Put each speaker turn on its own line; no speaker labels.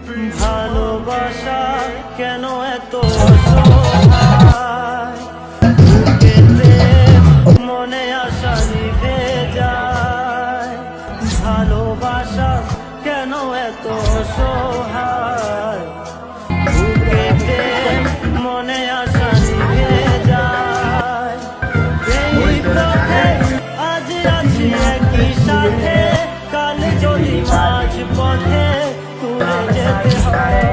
ভালোবাসা কেন এত অসহায়, বুকেতে মনে আশা নিভে যায়। ভালোবাসা কেন এত অসহায়, বুকেতে মনে আশা নিভে যায়। এই পথে আজ আছি একই সাথে, কাল যদি মাঝ পথে তুলে যেতে হয়।